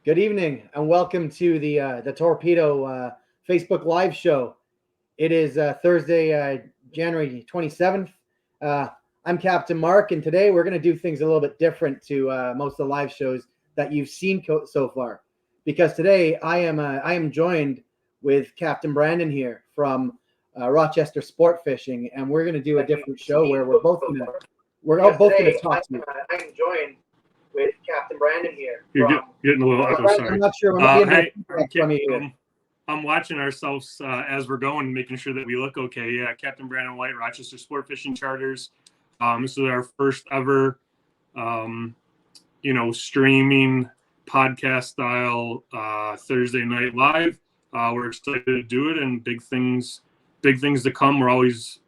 Good evening and welcome to the Torpedo Facebook Live show. It is Thursday, January 27th. Uh, I'm Captain Marc, and today we're going to do things a little bit different to most of the live shows that you've seen so far. Because today I am joined with Captain Brandon here from Rochester Sport Fishing, and we're going to do a different show where we're all both going to talk to you. I am joined with Captain Brandon here. Getting a little echo, sorry. I'm not sure. I'm watching ourselves as we're going, making sure that we look okay. Yeah, Captain Brandon White, Rochester Sport Fishing Charters. This is our first ever, streaming podcast style Thursday night live. We're excited to do it, and big things to come. We're always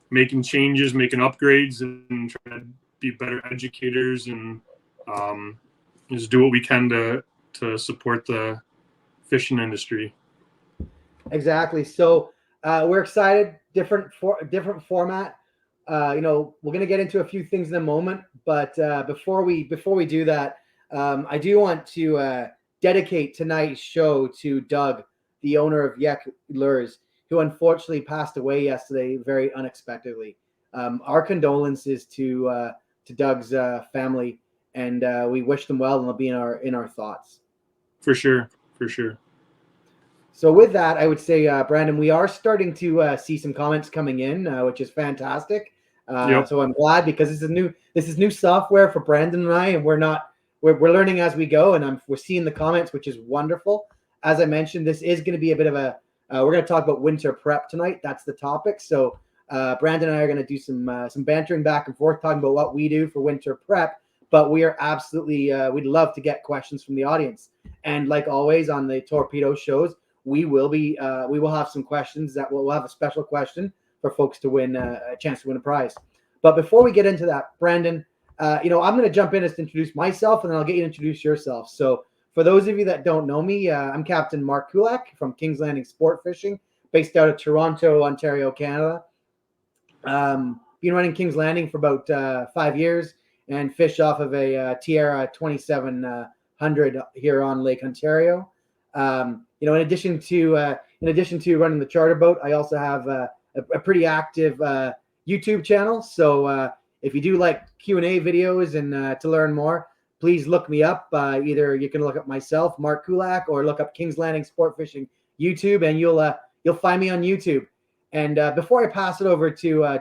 making changes, making upgrades, and trying to be better educators and just do what we can to support the fishing industry. Exactly. So we're excited. Different format. We're going to get into a few things in a moment, but before we do that, I do want to dedicate tonight's show to Doug, the owner of Yak Lures, who unfortunately passed away yesterday very unexpectedly. Our condolences to Doug's family, and we wish them well, and they'll be in our thoughts. For sure. So with that, I would say, Brandon, we are starting to see some comments coming in, which is fantastic. Yep. So I'm glad, because this is new software for Brandon and I, and we're learning as we go, and we're seeing the comments, which is wonderful. As I mentioned, this is going to be a bit of we're going to talk about winter prep tonight. That's the topic. So Brandon and I are going to do some bantering back and forth, talking about what we do for winter prep. But we are absolutely we'd love to get questions from the audience. And like always on the Torpedo shows, we will have some questions that we'll have a special question for folks to win a chance to win a prize. But before we get into that, Brandon, I'm going to jump in and introduce myself, and then I'll get you to introduce yourself. So for those of you that don't know me, I'm Captain Marc from King's Landing Sport Fishing, based out of Toronto, Ontario, Canada. Been running King's Landing for about 5 years, and fish off of a Tierra 2700 here on Lake Ontario. In addition to running the charter boat, I also have a pretty active YouTube channel. So if you do like Q&A videos and to learn more, please look me up. Either you can look up myself, Marc Kulak, or look up King's Landing Sport Fishing YouTube, and you'll find me on YouTube. And before I pass it over to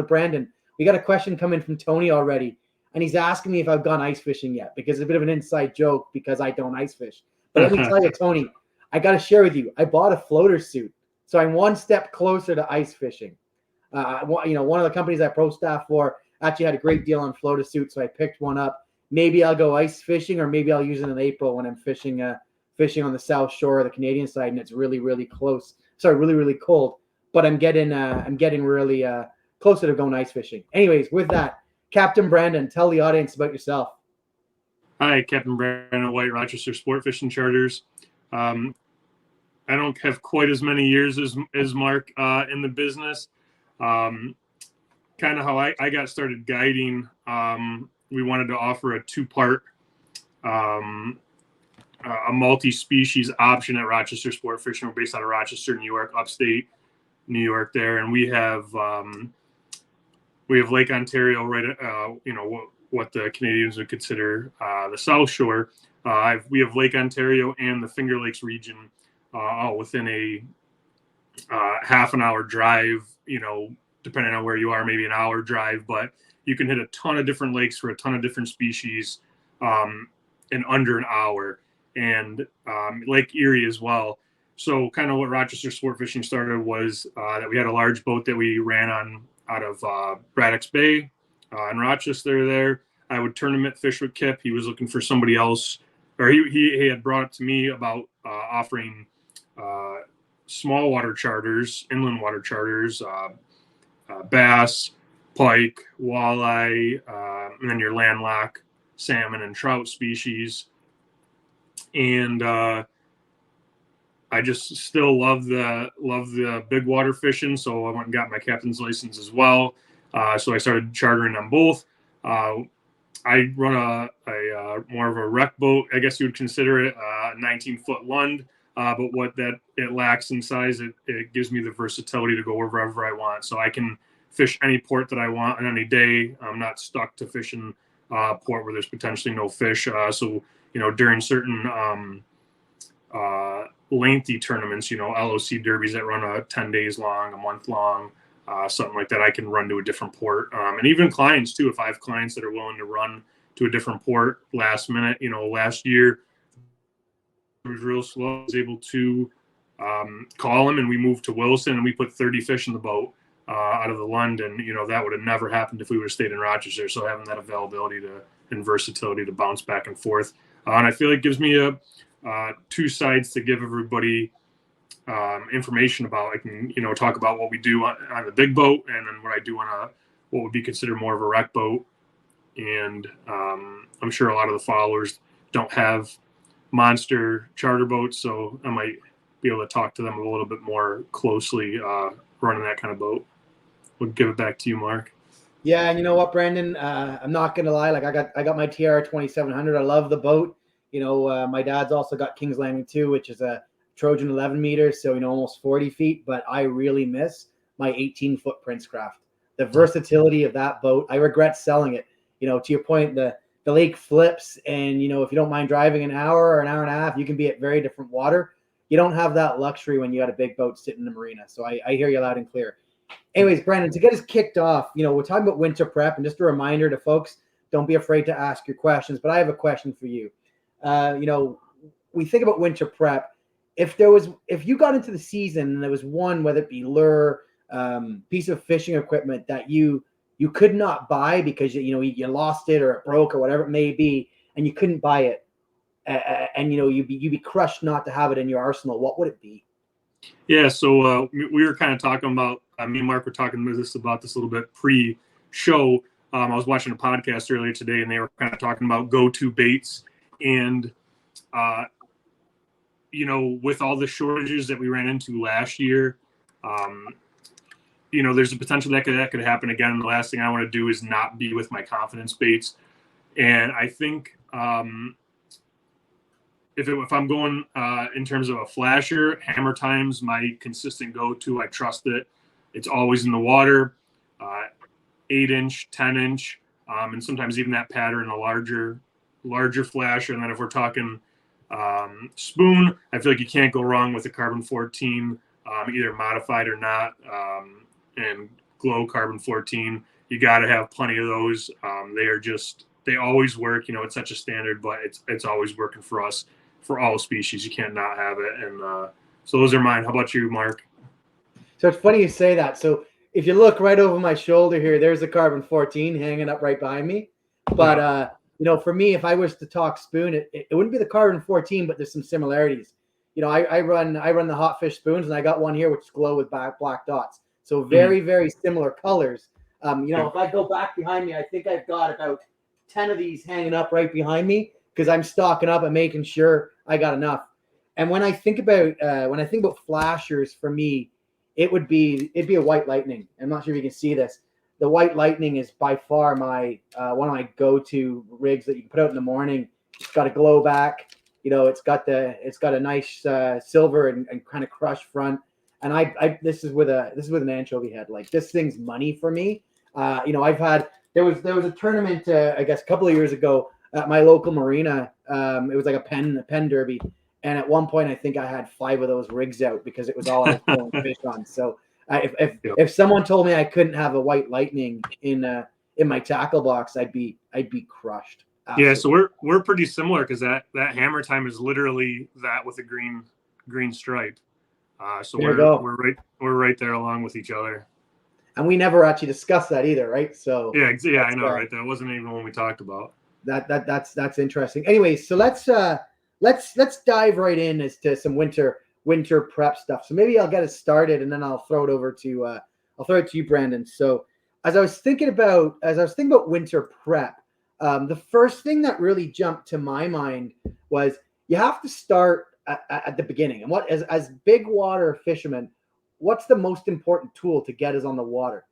Brandon, we got a question coming from Tony already, and he's asking me if I've gone ice fishing yet, because it's a bit of an inside joke because I don't ice fish. But let me tell you, Tony, I got to share with you, I bought a floater suit, so I'm one step closer to ice fishing. One of the companies I pro staff for actually had a great deal on floater suits, so I picked one up. Maybe I'll go ice fishing, or maybe I'll use it in April when I'm fishing on the south shore of the Canadian side, and it's really, really close. Really, really cold. But I'm getting really closer to going ice fishing. Anyways, with that, Captain Brandon, tell the audience about yourself. Hi, Captain Brandon White, Rochester Sport Fishing Charters. I don't have quite as many years as Marc in the business. Kind of how I got started guiding. We wanted to offer a two-part, a multi-species option at Rochester Sport Fishing. We're based out of Rochester, New York, upstate New York there, and we have Lake Ontario, right? What the Canadians would consider the South Shore. We have Lake Ontario and the Finger Lakes region, all within a half an hour drive. Depending on where you are, maybe an hour drive, but you can hit a ton of different lakes for a ton of different species in under an hour, and Lake Erie as well. So kind of what Rochester Sport Fishing started was that we had a large boat that we ran on out of Braddock's Bay in Rochester there. I would tournament fish with Capt. He was looking for somebody else, or he had brought it to me about offering small water charters, inland water charters, bass, pike, walleye, and then your landlocked salmon and trout species. And I just still love the big water fishing, so I went and got my captain's license as well. So I started chartering on both. I run a more of a wreck boat. I guess you would consider it a 19-foot Lund. But what that it lacks in size, it gives me the versatility to go wherever I want. So I can fish any port that I want on any day. I'm not stuck to fishing port where there's potentially no fish. So, during certain lengthy tournaments, LOC derbies that run 10 days long, a month long, something like that, I can run to a different port. And even clients too, if I have clients that are willing to run to a different port last minute, last year, it was real slow. I was able to call him, and we moved to Wilson, and we put 30 fish in the boat out of the Lund, and that would have never happened if we would have stayed in Rochester. So having that availability and versatility to bounce back and forth, and I feel it gives me two sides to give everybody information about. I can talk about what we do on the big boat, and then what I do on what would be considered more of a wreck boat. And I'm sure a lot of the followers don't have monster charter boats, so I might be able to talk to them a little bit more closely running that kind of boat. We'll give it back to you, Mark. Yeah, and you know what, Brandon? I'm not gonna lie. Like I got my TR 2700. I love the boat. My dad's also got King's Landing 2, which is a Trojan 11 meters, so almost 40 feet. But I really miss my 18-foot Princecraft. The versatility of that boat. I regret selling it. To your point, the lake flips, and if you don't mind driving an hour or an hour and a half, you can be at very different water. You don't have that luxury when you got a big boat sitting in the marina. So I hear you loud and clear. Anyways, Brandon, to get us kicked off, we're talking about winter prep, and just a reminder to folks, don't be afraid to ask your questions. But I have a question for you. We think about winter prep. If you got into the season and there was one, whether it be lure, piece of fishing equipment that you could not buy because you lost it or it broke or whatever it may be, and you couldn't buy it, and you'd be crushed not to have it in your arsenal, what would it be? Yeah, so we were kind of talking about, me and Mark were talking about this a little bit pre-show. I was watching a podcast earlier today, and they were kind of talking about go-to baits. And, with all the shortages that we ran into last year, there's a potential that could happen again. And the last thing I want to do is not be with my confidence baits. And I think if I'm going in terms of a flasher, Hammer Time's my consistent go-to. I trust it. It's always in the water, 8-inch, 10-inch, and sometimes even that pattern, a larger flasher. And then if we're talking spoon, I feel like you can't go wrong with a carbon 14, either modified or not, and glow carbon 14. You got to have plenty of those. They always work. It's such a standard, but it's always working for us for all species. You can't not have it. And so those are mine. How about you, Mark? So it's funny you say that. So if you look right over my shoulder here, there's a carbon 14 hanging up right behind me. But for me, if I was to talk spoon, it wouldn't be the carbon 14, but there's some similarities. I run the hot fish spoons, and I got one here which glow with black dots. So very, very similar colors. If I go back behind me, I think I've got about 10 of these hanging up right behind me because I'm stocking up and making sure I got enough. And when I think about flashers, for me, it'd be a White Lightning. I'm not sure if you can see this. The White Lightning is by far my one of my go-to rigs that you can put out in the morning. It's got a glow back. It's got a nice silver and kind of crushed front. And this is with an anchovy head. Like, this thing's money for me. There was a tournament I guess a couple of years ago at my local marina. It was like a pen derby, and at one point I think I had 5 of those rigs out because it was all I was pulling fish on. So if someone told me I couldn't have a White Lightning in my tackle box, I'd be crushed. Absolutely. Yeah, so we're pretty similar because that Hammer Time is literally that with a green stripe. So we're right there along with each other. And we never actually discussed that either, right? So yeah, I know, right? That wasn't even one we talked about. That's interesting. Anyway, so let's dive right in as to some winter prep stuff. So maybe I'll get it started, and then I'll throw it over to you, Brandon. So as I was thinking about winter prep, the first thing that really jumped to my mind was you have to start at the beginning. And what as big water fishermen, what's the most important tool to get us on the water?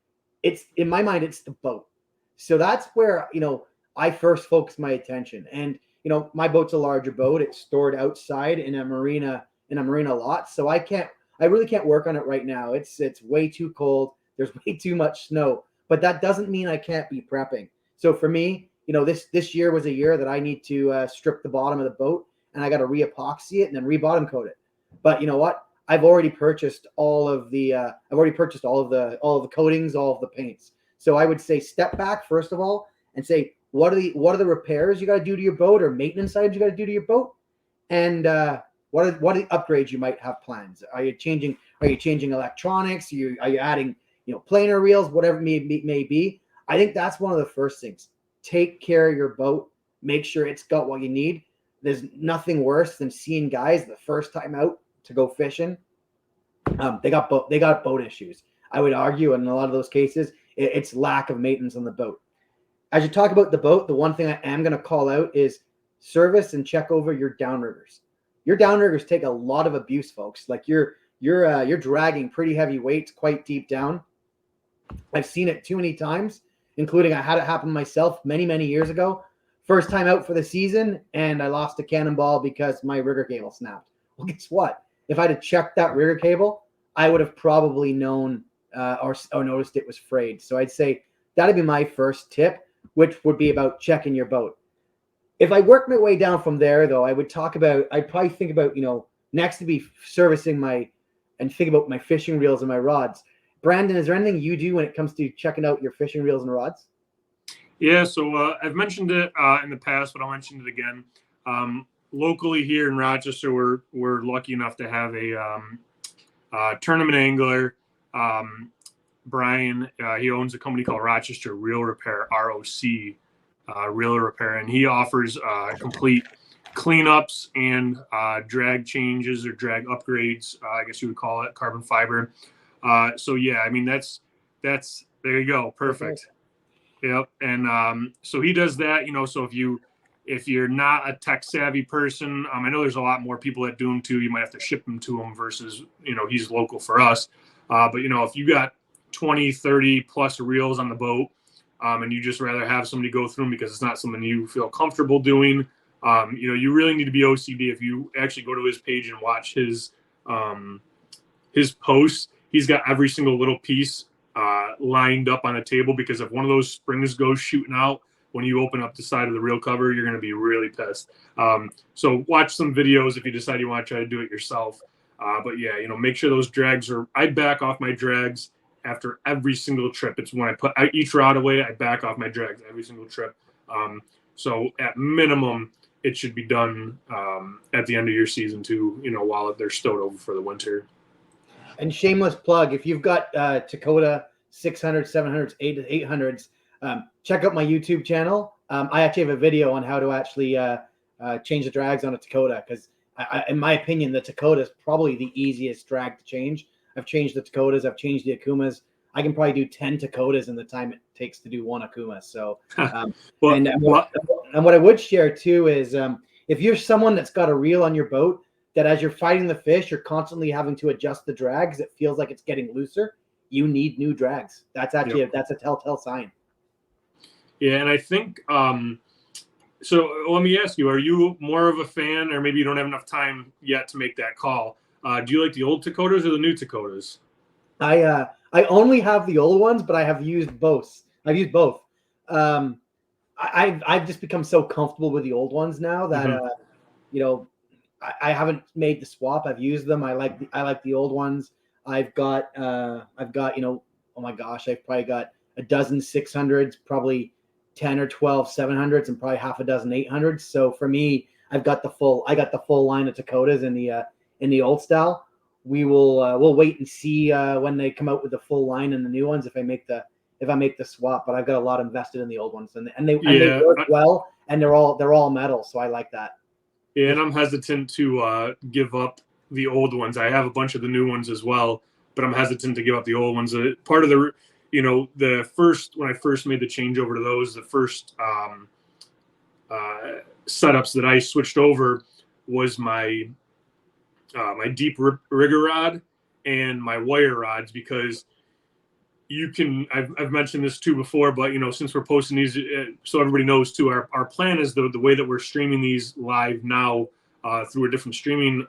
It's, in my mind, it's the boat. So that's where, I first focus my attention. And my boat's a larger boat. It's stored outside in a marina lot, so I really can't work on it right now. It's way too cold. There's way too much snow, but that doesn't mean I can't be prepping. So for me, this year was a year that I need to strip the bottom of the boat, and I got to re-epoxy it and then re-bottom coat it. But you know what? I've already purchased all of the coatings, all of the paints. So I would say step back first of all and say, what are the repairs you got to do to your boat, or maintenance items you got to do to your boat, and what are the upgrades you might have plans? Are you changing electronics? Are you adding planer reels, whatever it may be? I think that's one of the first things. Take care of your boat. Make sure it's got what you need. There's nothing worse than seeing guys the first time out to go fishing. They got boat issues. I would argue in a lot of those cases, it's lack of maintenance on the boat. As you talk about the boat, the one thing I am going to call out is service and check over your downriggers. Your downriggers take a lot of abuse, folks. Like you're dragging pretty heavy weights quite deep down. I've seen it too many times, including I had it happen myself many, many years ago. First time out for the season, and I lost a cannonball because my rigger cable snapped. Well, guess what? If I'd have checked that rigger cable, I would have probably known or noticed it was frayed. So I'd say that'd be my first tip, which would be about checking your boat. If I work my way down from there, though, I'd probably think about, next to be servicing and think about my fishing reels and my rods. Brandon, is there anything you do when it comes to checking out your fishing reels and rods? Yeah, so I've mentioned it in the past, but I'll mention it again. Locally here in Rochester, we're lucky enough to have a tournament angler. Brian, he owns a company called Rochester Reel Repair, ROC, Reel Repair, and he offers complete cleanups and drag changes or drag upgrades, I guess you would call it, carbon fiber. So yeah, I mean that's there you go, perfect. Yep, and so he does that. So if you're not a tech savvy person, I know there's a lot more people that do them too. You might have to ship them to him versus he's local for us. But if you got 20, 30 plus reels on the boat, and you just rather have somebody go through them because it's not something you feel comfortable doing, you really need to be OCD. If you actually go to his page and watch his posts, he's got every single little piece lined up on a table, because if one of those springs goes shooting out when you open up the side of the reel cover, you're going to be really pissed. So watch some videos if you decide you want to try to do it yourself. But yeah, make sure those drags I back off my drags after every single trip. It's when I put each rod away, I back off my drags every single trip. So at minimum, it should be done at the end of your season too, while they're stowed over for the winter. And shameless plug, if you've got Dakota 600s, 700s, 800s, check out my YouTube channel. I actually have a video on how to actually change the drags on a Dakota, because in my opinion, the Dakota is probably the easiest drag to change. I've changed the Dakotas. I've changed the Akumas. I can probably do 10 Dakotas in the time it takes to do one Akuma. So, and what I would share too is if you're someone that's got a reel on your boat that as you're fighting the fish, you're constantly having to adjust the drags, it feels like it's getting looser, you need new drags. That's actually that's a telltale sign. Yeah, and I think so let me ask you, are you more of a fan, or maybe you don't have enough time yet to make that call? Do you like the old Dakotas or the new Dakotas? I only have the old ones, but I have used both. I've used both. I've just become so comfortable with the old ones now that I haven't made the swap. I've used them. I like the old ones. I've got oh my gosh, I've probably got a dozen 600s, probably 10 or 12 700s, and probably half a dozen 800s. So for me, I got the full line of Dakotas in the old style. We'll wait and see when they come out with the full line and the new ones if I make the swap. But I've got a lot invested in the old ones, and they work well, and they're all metal, so I like that. Yeah, and I'm hesitant to give up the old ones. I have a bunch of the new ones as well, but I'm hesitant to give up the old ones. Part of the when I first made the changeover to those, the first setups that I switched over was my deep rigger rod and my wire rods, because you can, I've mentioned this too before, but since we're posting these, so everybody knows too, our plan is the way that we're streaming these live now through a different streaming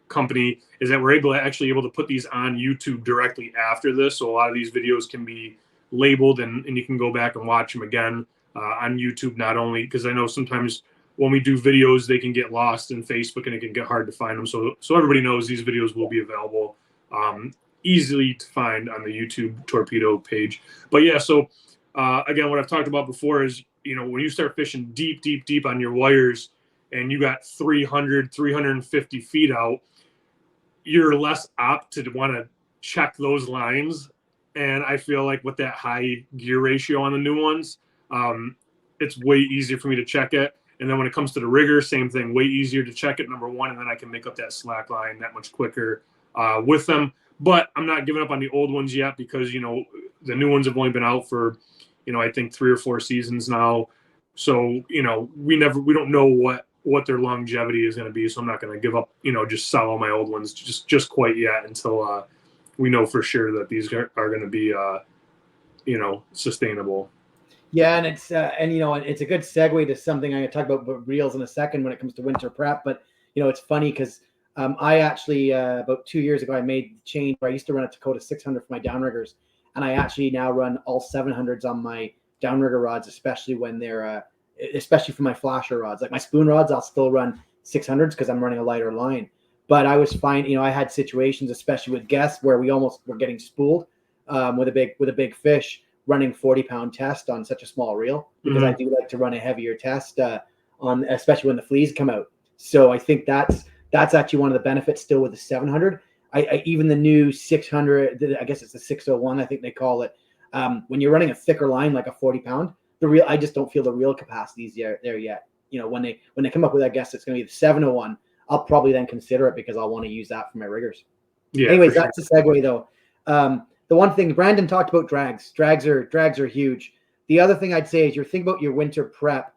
company is that we're actually able to put these on YouTube directly after this. So a lot of these videos can be labeled and you can go back and watch them again on YouTube, not only because I know sometimes when we do videos, they can get lost in Facebook and it can get hard to find them. So everybody knows these videos will be available easily to find on the YouTube Torpedo page. But yeah, so again, what I've talked about before is, when you start fishing deep on your wires and you got 350 feet out, you're less apt to want to check those lines. And I feel like with that high gear ratio on the new ones, it's way easier for me to check it. And then when it comes to the rigger, same thing, way easier to check it, number one, and then I can make up that slack line that much quicker with them. But I'm not giving up on the old ones yet because, the new ones have only been out for, I think 3 or 4 seasons now. So, we don't know what their longevity is going to be. So I'm not going to give up, just sell all my old ones just quite yet until we know for sure that these are going to be, sustainable. Yeah, and it's it's a good segue to something I'm going to talk about reels in a second when it comes to winter prep. But it's funny because I actually about 2 years ago I made the change where I used to run a Dakota 600 for my downriggers, and I actually now run all 700s on my downrigger rods, especially when they're especially for my flasher rods. Like my spoon rods, I'll still run 600s because I'm running a lighter line. But I was fine. I had situations, especially with guests, where we almost were getting spooled with a big fish, running 40-pound test on such a small reel because I do like to run a heavier test on, especially when the fleas come out. So I think that's actually one of the benefits still with the 700. I even the new 600, I guess it's the 601, I think they call it. When you're running a thicker line like a 40-pound, I just don't feel the reel capacity is there yet. When they come up with, I guess it's going to be the 701, I'll probably then consider it because I'll want to use that for my riggers. Yeah. Anyways, that's a segue though. The one thing Brandon talked about drags are huge. The other thing I'd say is you're thinking about your winter prep.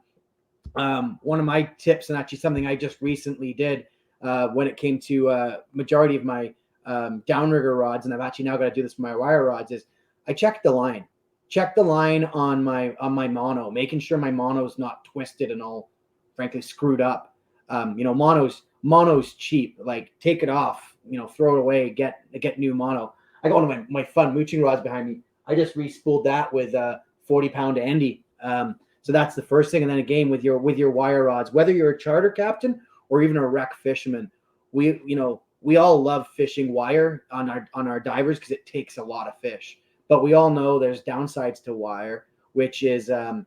One of my tips, and actually something I just recently did when it came to majority of my downrigger rods, and I've actually now got to do this for my wire rods, is I check the line. Check the line on my mono, making sure my mono's not twisted and all, frankly, screwed up. Mono's cheap. Like, take it off, throw it away, get new mono. I got one of my fun mooching rods behind me. I just re-spooled that with a 40-pound Andy. So that's the first thing. And then again, with your wire rods, whether you're a charter captain or even a wreck fisherman, we all love fishing wire on our divers because it takes a lot of fish. But we all know there's downsides to wire, which is, it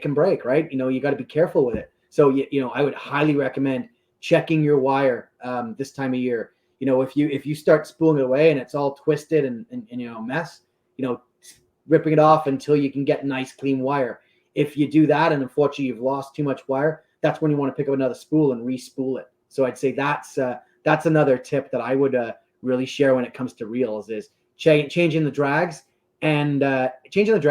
can break, right? You got to be careful with it. So, I would highly recommend checking your wire this time of year. If you start spooling it away and it's all twisted and mess, ripping it off until you can get nice clean wire. If you do that and unfortunately you've lost too much wire, that's when you want to pick up another spool and re-spool it. So I'd say that's another tip that I would really share when it comes to reels is changing the drags and checking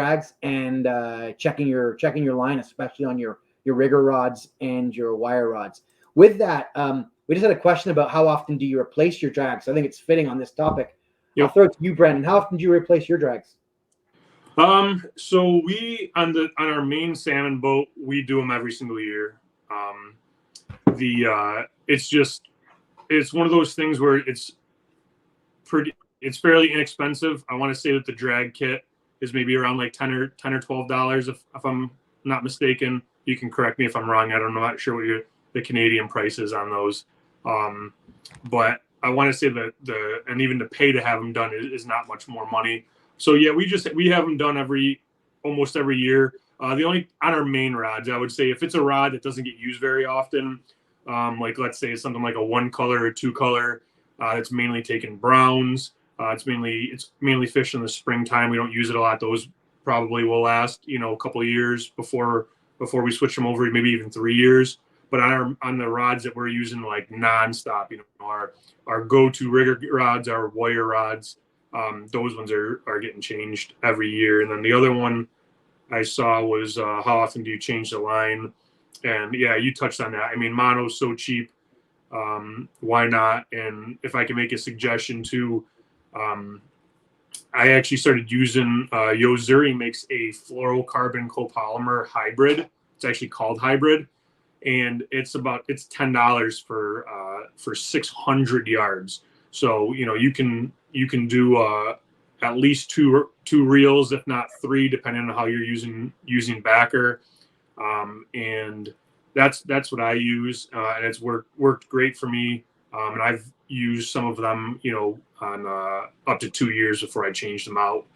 your line, especially on your rigger rods and your wire rods. With that, we just had a question about how often do you replace your drags. I think it's fitting on this topic. Yep. I'll throw it to you, Brendan. How often do you replace your drags? So we on our main salmon boat, we do them every single year. It's one of those things where it's fairly inexpensive. I want to say that the drag kit is maybe around like $10 or $12 if I'm not mistaken. You can correct me if I'm wrong. I'm not sure what the Canadian price is on those. But I want to say that and even to pay to have them done is not much more money. So yeah, we have them done almost every year. The only on our main rods, I would say if it's a rod that doesn't get used very often, like let's say something like a 1-color or 2-color, it's mainly taking browns. It's mainly fished in the springtime. We don't use it a lot. Those probably will last, a couple of years before we switch them over, maybe even 3 years. But on the rods that we're using like nonstop, our go-to rigger rods, our wire rods, those ones are getting changed every year. And then the other one I saw was how often do you change the line? And yeah, you touched on that. I mean, mono's so cheap. Why not? And if I can make a suggestion too, I actually started using Yozuri makes a fluorocarbon copolymer hybrid. It's actually called hybrid, and it's $10 for 600 yards. So you can do at least two reels, if not three, depending on how you're using backer. And that's what I use, and it's worked great for me. And I've used some of them, on up to 2 years before I changed them out.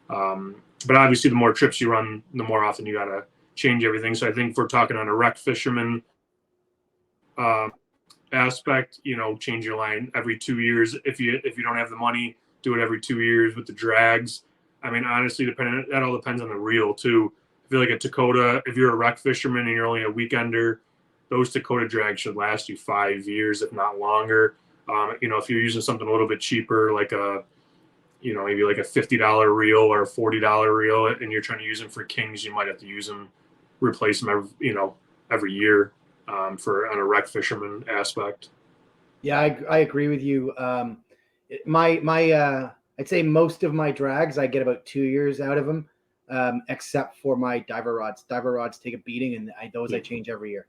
But obviously, the more trips you run, the more often you gotta change everything. So I think if we're talking on a rec fisherman aspect, change your line every 2 years. If you don't have the money, do it every 2 years with the drags. I mean, honestly, that all depends on the reel too. I feel like a Dakota, if you're a rec fisherman and you're only a weekender, those Dakota drags should last you 5 years, if not longer. If you're using something a little bit cheaper, like maybe like a $50 reel or a $40 reel, and you're trying to use them for kings, you might have to replace them every year for on a rec fisherman aspect. Yeah, I agree with you. I'd say most of my drags, I get about 2 years out of them, except for my diver rods. Diver rods take a beating, and I change every year.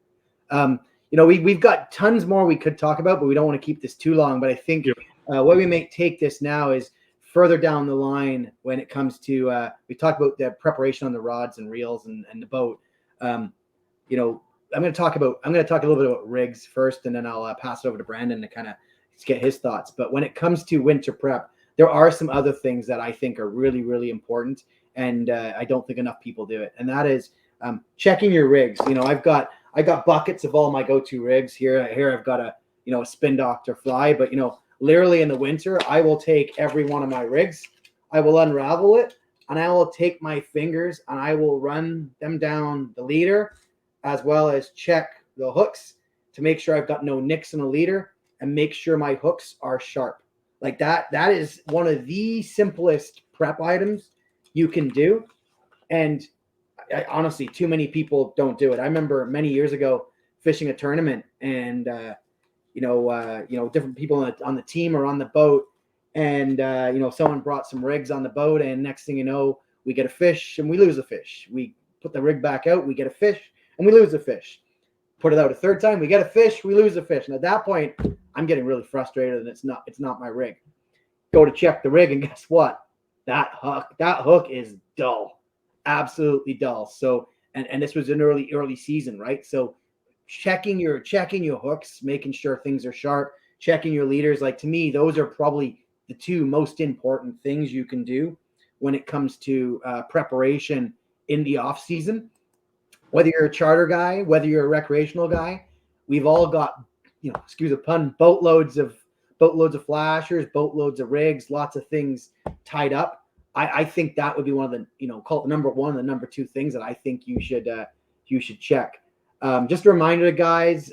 We've got tons more we could talk about, but we don't want to keep this too long. But I think what we may take this now is further down the line when it comes to we talked about the preparation on the rods and reels and the boat. I'm going to talk a little bit about rigs first, and then I'll pass it over to Brandon to kind of get his thoughts. But when it comes to winter prep, there are some other things that I think are really, really important, and I don't think enough people do it. And that is checking your rigs. I got buckets of all my go-to rigs here. I've got a Spin Doctor fly, but literally in the winter, I will take every one of my rigs, I will unravel it, and I will take my fingers and I will run them down the leader, as well as check the hooks to make sure I've got no nicks in the leader and make sure my hooks are sharp. Like that is one of the simplest prep items you can do. And honestly, too many people don't do it. I remember many years ago fishing a tournament, and different people on the team or on the boat, and someone brought some rigs on the boat, and next thing you know, we get a fish and we lose a fish. We put the rig back out, we get a fish and we lose a fish. Put it out a third time, we get a fish, we lose a fish. And at that point, I'm getting really frustrated, and it's not my rig. Go to check the rig, and guess what? That hook is dull. Absolutely dull. So, and this was an early season, right? So checking your hooks, making sure things are sharp, checking your leaders, like, to me, those are probably the two most important things you can do when it comes to preparation in the off season. Whether you're a charter guy, whether you're a recreational guy, we've all got, excuse the pun, boatloads of flashers, boatloads of rigs, lots of things tied up. I think that would be one of the, call it number one and the number two things that I think you should check. Just a reminder, guys,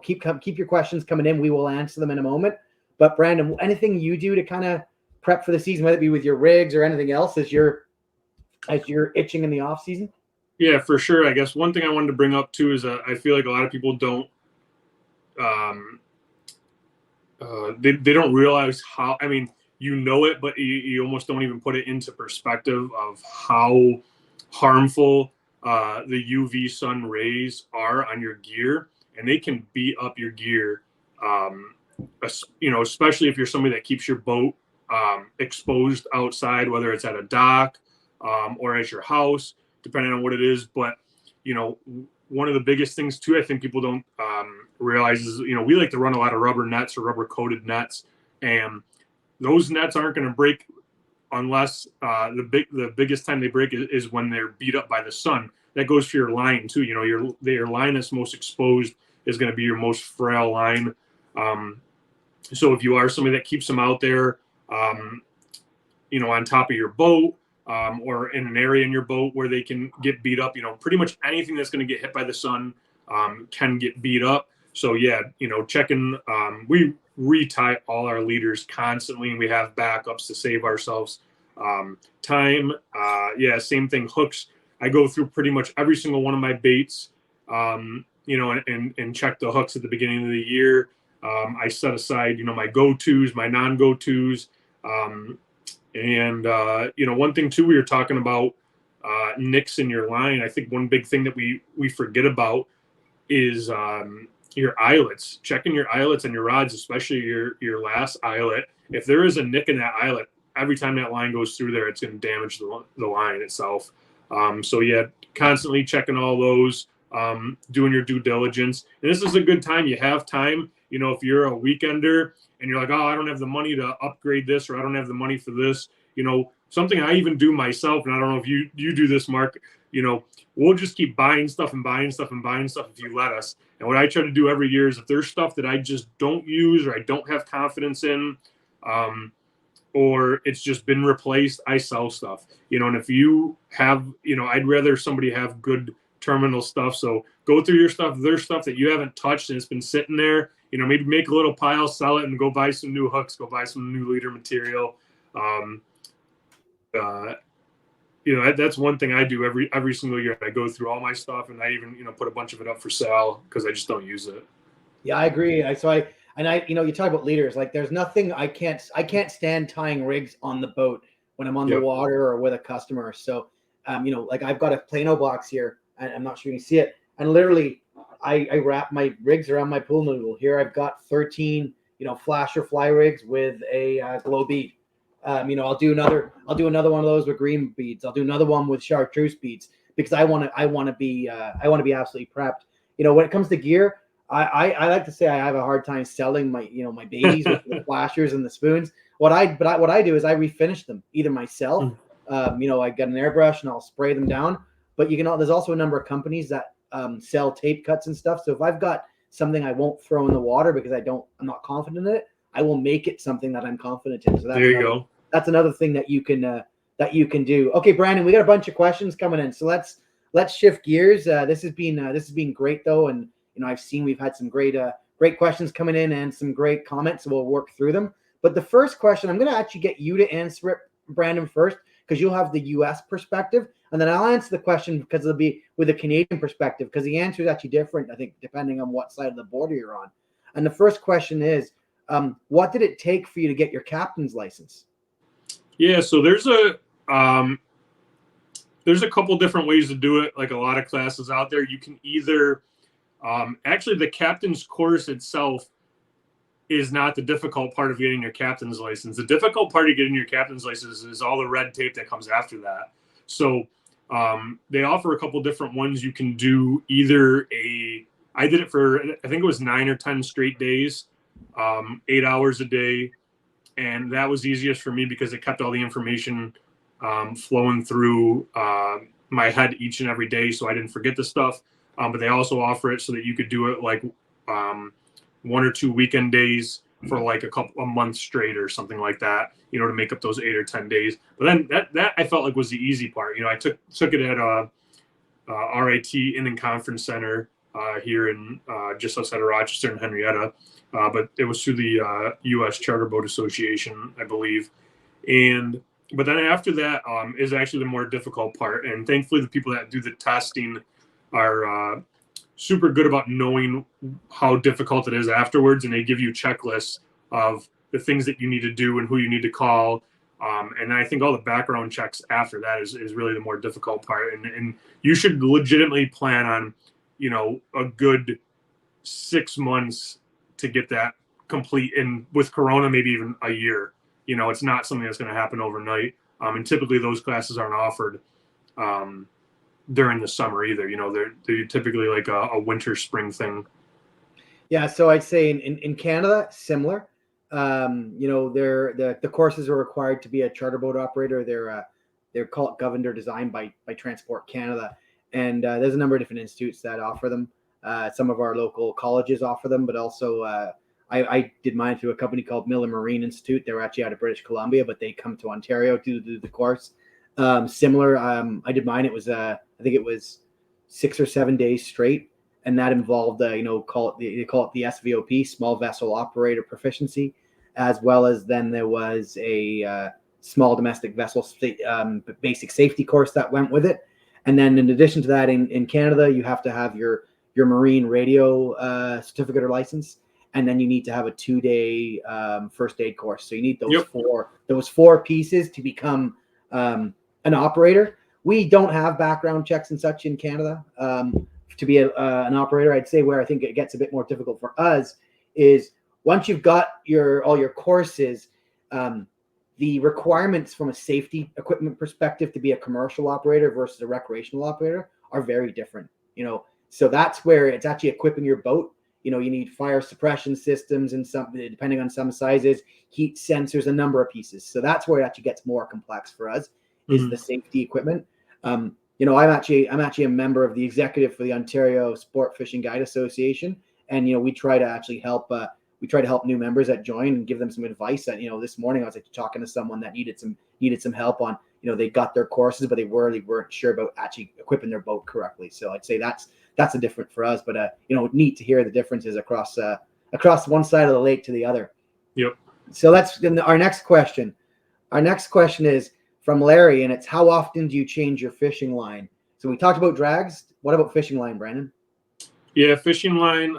keep your questions coming in. We will answer them in a moment. But Brandon, anything you do to kind of prep for the season, whether it be with your rigs or anything else, as you're itching in the off season? Yeah, for sure. I guess one thing I wanted to bring up too is I feel like a lot of people don't they don't realize how, I mean, it, but you almost don't even put it into perspective of how harmful the UV sun rays are on your gear, and they can beat up your gear. Especially if you're somebody that keeps your boat exposed outside, whether it's at a dock or at your house, depending on what it is. But one of the biggest things too, I think people don't realize is, we like to run a lot of rubber nets or rubber coated nets, and those nets aren't going to break unless the biggest time they break is when they're beat up by the sun. That goes for your line too. Your line that's most exposed is going to be your most frail line. So if you are somebody that keeps them out there, on top of your boat, or in an area in your boat where they can get beat up, pretty much anything that's going to get hit by the sun can get beat up. So yeah, checking, we retie all our leaders constantly, and we have backups to save ourselves time. Same thing, hooks. I go through pretty much every single one of my baits, and check the hooks at the beginning of the year. I set aside, my go-tos, my non-go-tos. One thing too, we were talking about nicks in your line. I think one big thing that we forget about is your eyelets. Checking your eyelets on your rods, especially your last eyelet. If there is a nick in that eyelet, every time that line goes through there, it's going to damage the line itself. So yeah, constantly checking all those, doing your due diligence. And this is a good time. You have time. If you're a weekender and you're like, oh, I don't have the money to upgrade this, or I don't have the money for this, something I even do myself, and I don't know if you do this, Mark, we'll just keep buying stuff and buying stuff and buying stuff if you let us. And what I try to do every year is if there's stuff that I just don't use or I don't have confidence in, or it's just been replaced, I sell stuff. And if you have, I'd rather somebody have good terminal stuff. So go through your stuff. If there's stuff that you haven't touched and it's been sitting there, maybe make a little pile, sell it, and go buy some new hooks, go buy some new leader material. That's one thing I do every single year. I go through all my stuff, and I even put a bunch of it up for sale because I just don't use it. Yeah, I agree. You talk about leaders. Like, there's nothing I can't stand tying rigs on the boat when I'm on the water or with a customer. So, like I've got a Plano box here, and I'm not sure you can see it. And literally, I wrap my rigs around my pool noodle. Here I've got 13, flasher fly rigs with a glow bead. I'll do another one of those with green beads. I'll do another one with chartreuse beads because I want to be absolutely prepped. When it comes to gear, I like to say I have a hard time selling my babies with the flashers and the spoons. What I do is I refinish them either myself. I get an airbrush and I'll spray them down. But there's also a number of companies that sell tape cuts and stuff. So if I've got something I won't throw in the water because I'm not confident in it, I will make it something that I'm confident in. So there you go. That's another thing that you can do. Okay, Brandon, we got a bunch of questions coming in. So let's shift gears. This has been great though, and I've seen we've had some great questions coming in and some great comments. So we'll work through them. But the first question, I'm going to actually get you to answer it, Brandon, first, because you'll have the U.S. perspective, and then I'll answer the question because it'll be with a Canadian perspective, because the answer is actually different, I think, depending on what side of the border you're on. And the first question is, what did it take for you to get your captain's license? Yeah, so there's a couple different ways to do it. Like a lot of classes out there, you can either actually the captain's course itself is not the difficult part of getting your captain's license. The difficult part of getting your captain's license is all the red tape that comes after that. So they offer a couple different ones. You can do either I did it for, I think it was 9 or 10 straight days, 8 hours a day. And that was easiest for me because it kept all the information flowing through my head each and every day, so I didn't forget the stuff. But they also offer it so that you could do it like 1 or 2 weekend days for like a month straight or something like that, to make up those 8 or 10 days. But then that I felt like was the easy part. I took it at RIT Inland Conference Center here in just outside of Rochester and Henrietta. But it was through the U.S. Charter Boat Association, I believe. But then after that is actually the more difficult part. And thankfully, the people that do the testing are super good about knowing how difficult it is afterwards. And they give you checklists of the things that you need to do and who you need to call. And I think all the background checks after that is really the more difficult part. And you should legitimately plan on, a good 6 months to get that complete. And with Corona, maybe even a year. It's not something that's going to happen overnight. And typically those classes aren't offered during the summer either. They're typically like a winter, spring thing. Yeah, so I'd say in Canada, similar. The courses are required to be a charter boat operator. They're called governed or designed by Transport Canada, and there's a number of different institutes that offer them. Some of our local colleges offer them, but also I did mine through a company called Miller Marine Institute. They're actually out of British Columbia, but they come to Ontario to do the course. Similar, I did mine. It was I think it was 6 or 7 days straight, and that involved they call it the SVOP, Small Vessel Operator Proficiency, as well as then there was a small domestic vessel basic safety course that went with it. And then in addition to that, in Canada, you have to have your marine radio certificate or license. and then you need to have a 2-day first aid course. So you need Yep. those four pieces to become an operator. We don't have background checks and such in Canada to be an operator. I'd say where I think it gets a bit more difficult for us is once you've got all your courses, the requirements from a safety equipment perspective to be a commercial operator versus a recreational operator are very different. So that's where it's actually equipping your boat. You need fire suppression systems and some, depending on some sizes, heat sensors, a number of pieces. So that's where it actually gets more complex for us is the safety equipment. I'm actually a member of the executive for the Ontario Sport Fishing Guide Association, and we try to actually help. We try to help new members that join and give them some advice. That this morning I was talking to someone that needed some help on. They got their courses, but they weren't sure about actually equipping their boat correctly. So I'd say that's a different for us. But neat to hear the differences across one side of the lake to the other. Yep. So that's our next question. Our next question is from Larry, and it's how often do you change your fishing line? So we talked about drags. What about fishing line, Brandon? Yeah, fishing line.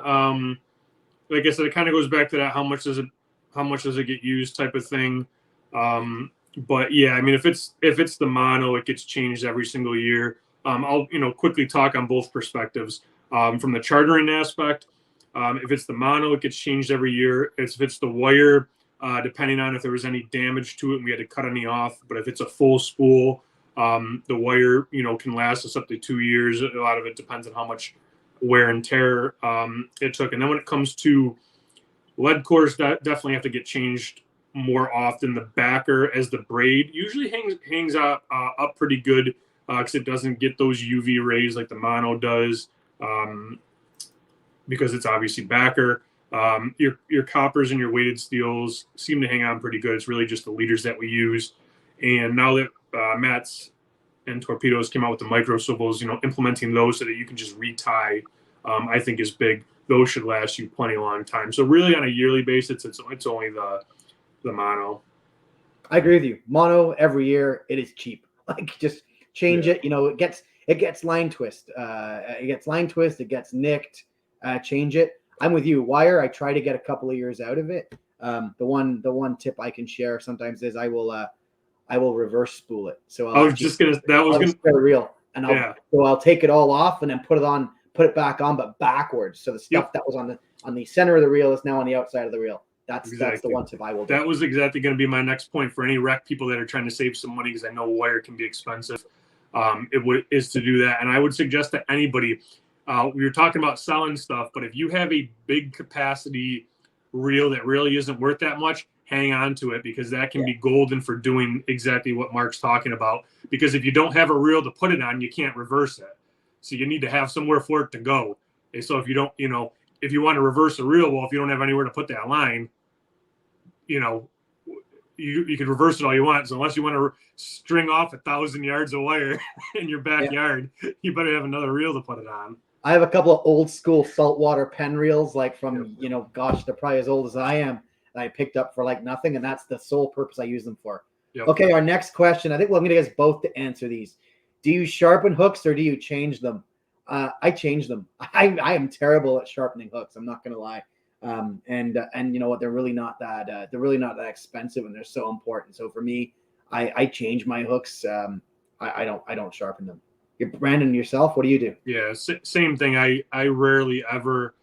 Like I said, it kind of goes back to that how much does it get used type of thing. But yeah, I mean, if it's the mono, it gets changed every single year. I'll quickly talk on both perspectives. From the chartering aspect, if it's the mono, it gets changed every year. If it's the wire, depending on if there was any damage to it and we had to cut any off. But if it's a full spool, the wire can last us up to 2 years. A lot of it depends on how much wear and tear it took. And then when it comes to lead cores, that definitely have to get changed more often. The backer, as the braid usually hangs up pretty good because it doesn't get those UV rays like the mono does because it's obviously backer. Your coppers and your weighted steels seem to hang on pretty good. It's really just the leaders that we use. And now that Matt's and Torpedoes came out with the micro swivels, implementing those so that you can just retie, I think is big. Those should last you plenty long time. So really on a yearly basis, it's only the mono. I agree with you. Mono every year, it is cheap. Like just change it. It gets line twist. It gets nicked. Change it. I'm with you. Wire, I try to get a couple of years out of it. The one tip I can share sometimes is I will reverse spool it. So I'll spare reel, and I'll take it all off and then put it back on, but backwards. So the stuff that was on the center of the reel is now on the outside of the reel. That's the one tip I will do. That was exactly going to be my next point for any rec people that are trying to save some money because I know wire can be expensive. Is to do that, and I would suggest to anybody. We were talking about selling stuff, but if you have a big capacity reel that really isn't worth that much, hang on to it because that can be golden for doing exactly what Mark's talking about. Because if you don't have a reel to put it on, you can't reverse it. So you need to have somewhere for it to go. And so if you don't, if you want to reverse a reel, well, if you don't have anywhere to put that line, you can reverse it all you want. So unless you want to string off 1,000 yards of wire in your backyard, you better have another reel to put it on. I have a couple of old school saltwater pen reels, like from, gosh, they're probably as old as I am. That I picked up for like nothing. And that's the sole purpose I use them for. Yep. Okay. Our next question. I think I'm going to get us both to answer these. Do you sharpen hooks or do you change them? I change them. I am terrible at sharpening hooks. I'm not going to lie. And you know what? They're really not that expensive and they're so important. So for me, I change my hooks. I don't sharpen them. Brandon, yourself, what do you do? Yeah, same thing. I rarely ever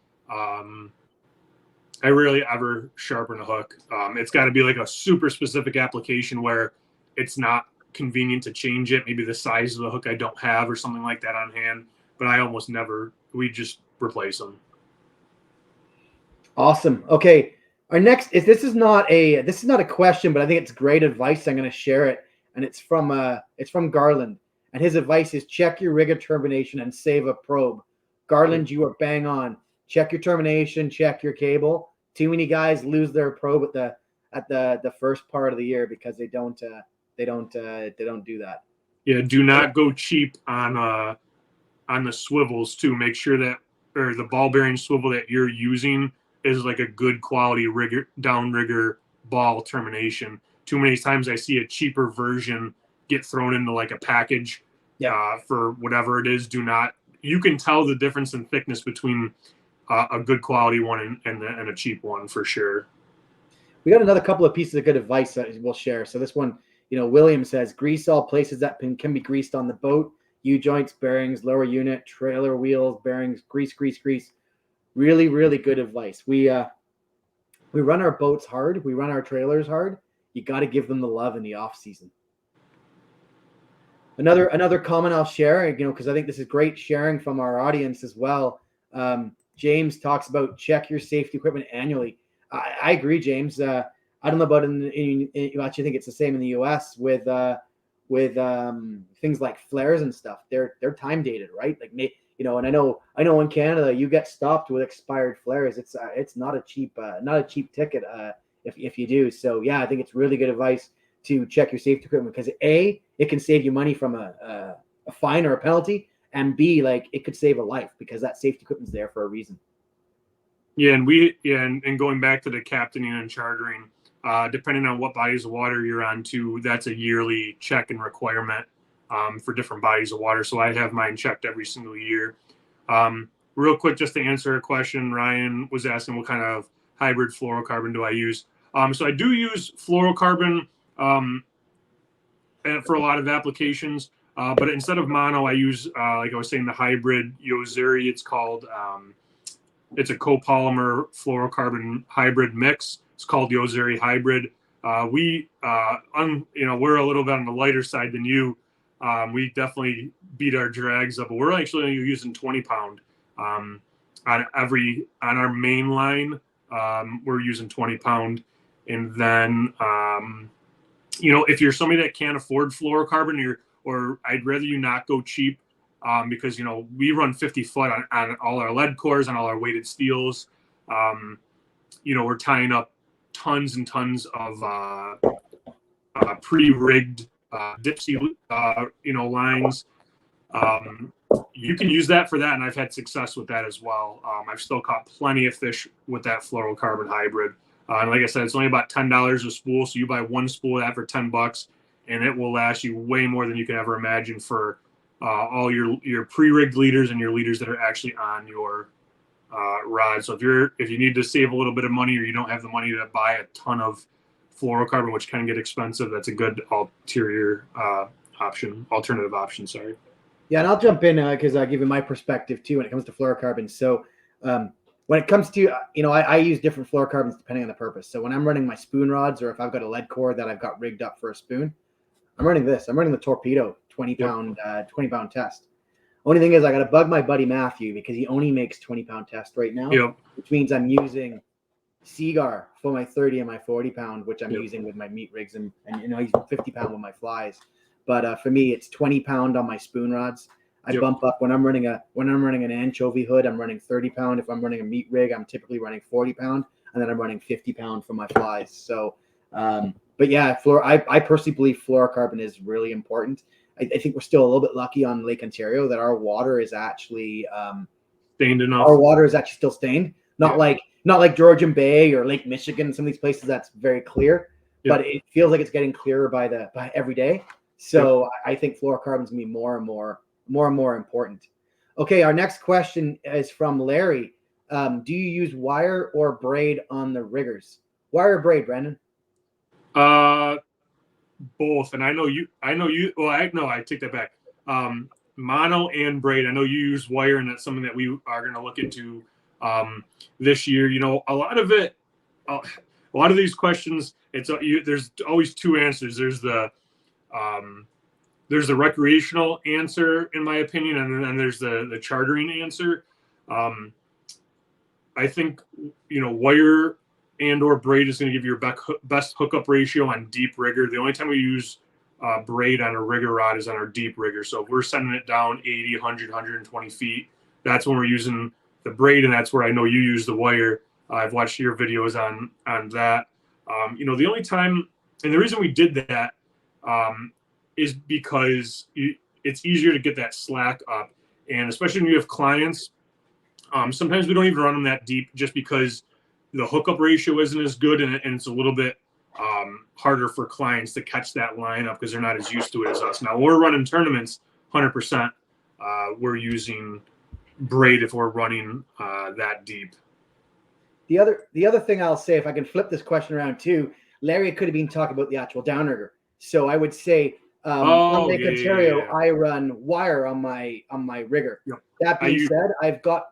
sharpen a hook. It's got to be like a super specific application where it's not convenient to change it. Maybe the size of the hook I don't have or something like that on hand. But I almost never. We just replace them. Awesome. Okay, our next is this is not a question, but I think it's great advice. I'm going to share it, and it's from Garland. And his advice is check your rigger termination and save a probe. Garland, you are bang on. Check your termination, check your cable. Too many guys lose their probe at the first part of the year because they don't do that. Yeah, do not go cheap on the swivels too. Make sure that or the ball bearing swivel that you're using is like a good quality downrigger ball termination. Too many times I see a cheaper version get thrown into like a package for whatever it is. You can tell the difference in thickness between a good quality one and a cheap one for sure. We got another couple of pieces of good advice that we'll share. So this one, William says, grease all places that can be greased on the boat: U-joints, bearings, lower unit, trailer wheels, bearings, grease. Really, really good advice. We run our boats hard. We run our trailers hard. You got to give them the love in the off season. Another comment I'll share, because I think this is great sharing from our audience as well. James talks about check your safety equipment annually. I agree, James. I don't know about you actually think it's the same in the U.S. with things like flares and stuff. They're time dated, right? Like, and I know in Canada you get stopped with expired flares. It's not a cheap ticket if you do. So yeah, I think it's really good advice to check your safety equipment, because A, it can save you money from a fine or a penalty, and B, like, it could save a life because that safety equipment's there for a reason. Yeah, and going back to the captaining and chartering, depending on what bodies of water you're on too, that's a yearly check and requirement for different bodies of water. So I have mine checked every single year. Real quick, just to answer a question, Ryan was asking what kind of hybrid fluorocarbon do I use. So I do use fluorocarbon and for a lot of applications, but instead of mono, I use, like I was saying, the hybrid Yozuri. It's called, it's a copolymer fluorocarbon hybrid mix. It's called Yozuri Hybrid. We're a little bit on the lighter side than you. We definitely beat our drags up, but we're actually using 20 pound on our main line. We're using 20 pound. And then, if you're somebody that can't afford fluorocarbon, or I'd rather you not go cheap, because, we run 50 foot on all our lead cores, on all our weighted steels. We're tying up tons and tons of pre-rigged dipsy, lines. You can use that for that, and I've had success with that as well. I've still caught plenty of fish with that fluorocarbon hybrid. And like I said, it's only about $10 a spool, so you buy one spool of that for $10, and it will last you way more than you can ever imagine for all your pre-rigged leaders and your leaders that are actually on your rod. So if you need to save a little bit of money, or you don't have the money to buy a ton of fluorocarbon, which can get expensive, that's a good alternative option. Sorry. Yeah, and I'll jump in because I'll give you my perspective too when it comes to fluorocarbon. So when it comes to, I use different fluorocarbons depending on the purpose. So when I'm running my spoon rods, or if I've got a lead core that I've got rigged up for a spoon, I'm running this. I'm running the Torpedo 20 pound test. Only thing is, I got to bug my buddy Matthew because he only makes 20 pound test right now, which means I'm using Seagar for my 30 and my 40 pound, which I'm using with my meat rigs, and he's 50 pound with my flies. But for me, it's 20 pound on my spoon rods. I bump up when I'm running an anchovy hood. I'm running 30 pound. If I'm running a meat rig, I'm typically running 40 pound, and then I'm running 50 pound for my flies. So, but yeah, I personally believe fluorocarbon is really important. I think we're still a little bit lucky on Lake Ontario that our water is actually stained enough. Our water is actually still stained, not like Georgian Bay or Lake Michigan. Some of these places that's very clear, but it feels like it's getting clearer by every day. So I think fluorocarbon is gonna be more and more important. Okay, our next question is from Larry. Do you use wire or braid on the riggers? Wire or braid, Brandon? Both. And I take that back. Mono and braid. I know you use wire, and that's something that we are going to look into this year. A lot of these questions, there's always two answers. There's the recreational answer, in my opinion, and then there's the chartering answer. I think, wire and or braid is going to give you your best hookup ratio on deep rigger. The only time we use braid on a rigger rod is on our deep rigger. So if we're sending it down 80, 100, 120 feet, that's when we're using the braid, and that's where I know you use the wire. I've watched your videos on that. The only time, and the reason we did that is because it's easier to get that slack up. And especially when you have clients, sometimes we don't even run them that deep just because the hookup ratio isn't as good, and it's a little bit harder for clients to catch that line up because they're not as used to it as us. Now, when we're running tournaments, 100%, we're using braid if we're running that deep. The other thing I'll say, if I can flip this question around too, Larry could have been talking about the actual downrigger. So I would say on Lake Ontario, I run wire on my rigger. Yep. That being said, I've got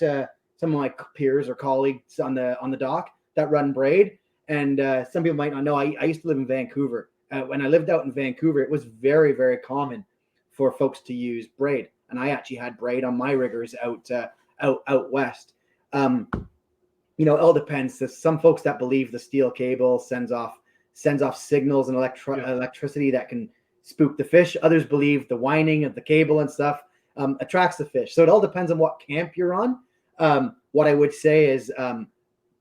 some of my peers or colleagues on the dock that run braid, and some people might not know. I used to live in Vancouver. When I lived out in Vancouver, it was very, very common for folks to use braid, and I actually had braid on my riggers out west. It all depends. There's some folks that believe the steel cable sends off signals and electricity that can spook the fish. Others believe the winding of the cable and stuff attracts the fish. So it all depends on what camp you're on. What I would say is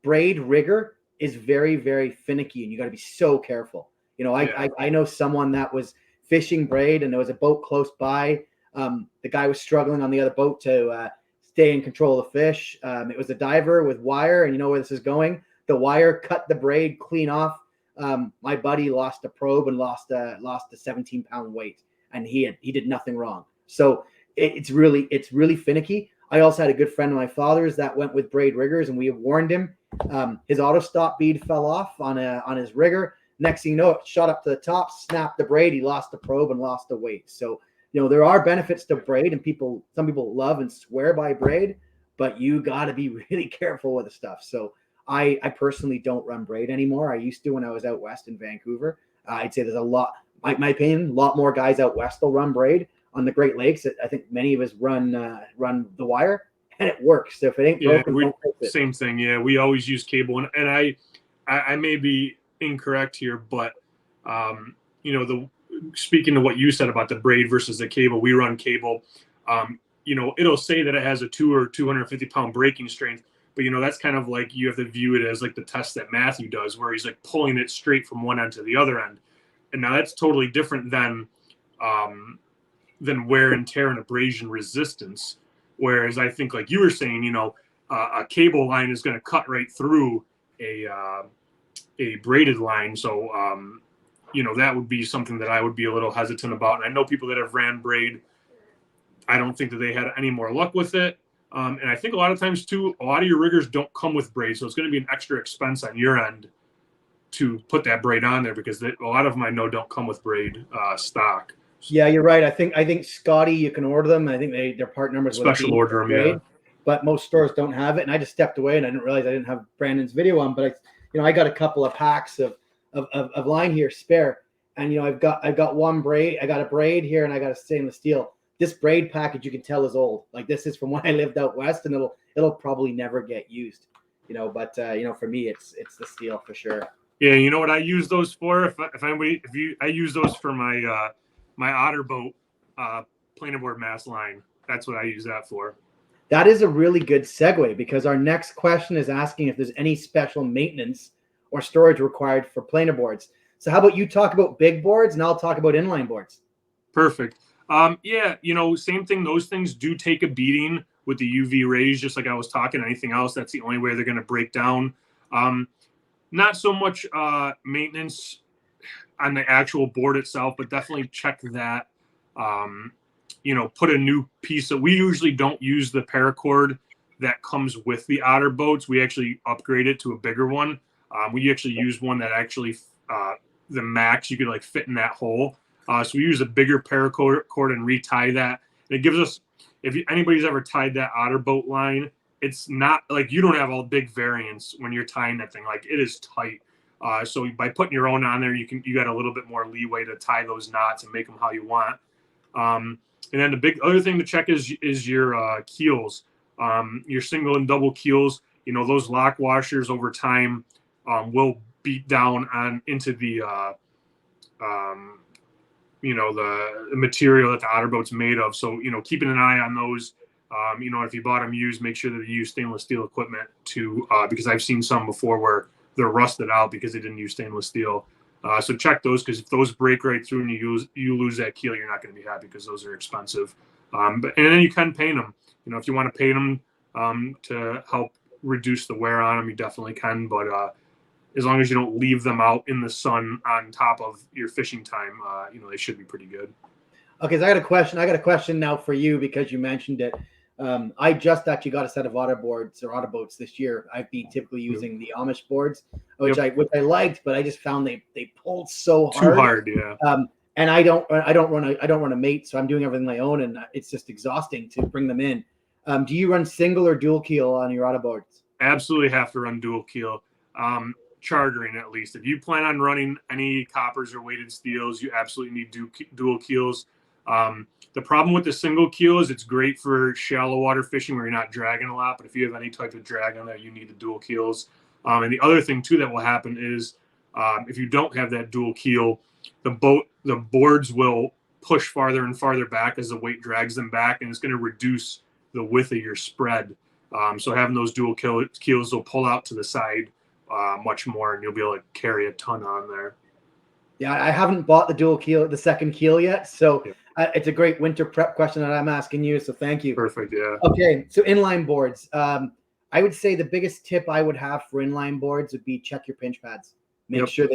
braid rigger is very, very finicky, and you got to be so careful. I know someone that was fishing braid, and there was a boat close by. The guy was struggling on the other boat to stay in control of the fish. It was a diver with wire, and you know where this is going. The wire cut the braid clean off. My buddy lost a probe and lost a 17-pound weight, and he did nothing wrong. So it's really finicky. I also had a good friend of my father's that went with braid riggers, and we warned him. His auto stop bead fell off on his rigger. Next thing you know, it shot up to the top, snapped the braid. He lost the probe and lost the weight. So there are benefits to braid, and some people love and swear by braid, but you got to be really careful with the stuff. So I personally don't run braid anymore. I used to when I was out west in Vancouver. I'd say there's a lot, my opinion, a lot more guys out west will run braid. On the Great Lakes, I think many of us run the wire, and it works. So if it ain't broken, don't fix it. Same thing. Yeah, we always use cable, and I may be incorrect here, but speaking to what you said about the braid versus the cable, we run cable. It'll say that it has a 250-pound breaking strength, but that's kind of like you have to view it as like the test that Matthew does, where he's like pulling it straight from one end to the other end, and now that's totally different than wear and tear and abrasion resistance. Whereas I think, like you were saying, a cable line is going to cut right through a braided line. So that would be something that I would be a little hesitant about. And I know people that have ran braid, I don't think that they had any more luck with it. And I think a lot of times too, a lot of your riggers don't come with braid. So it's going to be an extra expense on your end to put that braid on there, because a lot of them I know don't come with braid stock. Yeah, you're right. I think Scotty, you can order them. I think their part numbers special order them, yeah. But most stores don't have it. And I just stepped away, and I didn't realize I didn't have Brandon's video on. But I got a couple of packs of line here spare, and I've got one braid. I got a braid here, and I got a stainless steel. This braid package, you can tell, is old. Like, this is from when I lived out west, and it'll probably never get used. But for me, it's the steel for sure. Yeah, you know what I use those for? I use those for my my otter boat planer board mast line. That's what I use that for. That is a really good segue, because our next question is asking if there's any special maintenance or storage required for planer boards. So how about you talk about big boards, and I'll talk about inline boards. Perfect. Same thing. Those things do take a beating with the UV rays, just like I was talking. Anything else, that's the only way they're going to break down. Not so much maintenance on the actual board itself, but definitely check that. Put a new piece of. We usually don't use the paracord that comes with the otter boats. We actually upgrade it to a bigger one. We actually use one that actually the max you could like fit in that hole. So we use a bigger paracord and retie that. And it gives us, if anybody's ever tied that otter boat line, it's not like you don't have all big variance when you're tying that thing. Like, it is tight. So by putting your own on there, you got a little bit more leeway to tie those knots and make them how you want. And then the big other thing to check is your keels, your single and double keels. Those lock washers over time will beat down into the the material that the otter boat's made of. So keeping an eye on those. If you bought them used, make sure that you use stainless steel equipment too, because I've seen some before where they're rusted out because they didn't use stainless steel. So check those, because if those break right through and you lose that keel, you're not going to be happy, because those are expensive. And then you can paint them. If you want to paint them to help reduce the wear on them, you definitely can. But as long as you don't leave them out in the sun on top of your fishing time, they should be pretty good. Okay, so I got a question now for you, because you mentioned it. I just actually got a set of otter boards or otter boats this year. I've been typically using the Amish boards, which I liked, but I just found they pulled so hard. Too hard, yeah. And I don't run a mate, so I'm doing everything my own, and it's just exhausting to bring them in. Do you run single or dual keel on your otter boards? Absolutely have to run dual keel. Chartering at least. If you plan on running any coppers or weighted steels, you absolutely need dual keels. The problem with the single keel is it's great for shallow water fishing where you're not dragging a lot, but if you have any type of drag on there, you need the dual keels. And the other thing too that will happen is if you don't have that dual keel, the boards will push farther and farther back as the weight drags them back, and it's going to reduce the width of your spread. So having those dual keels will pull out to the side much more, and you'll be able to carry a ton on there. Yeah, I haven't bought the second keel yet, so it's a great winter prep question that I'm asking you. So thank you. Perfect. Yeah. Okay, so inline boards. I would say the biggest tip I would have for inline boards would be check your pinch pads. Make sure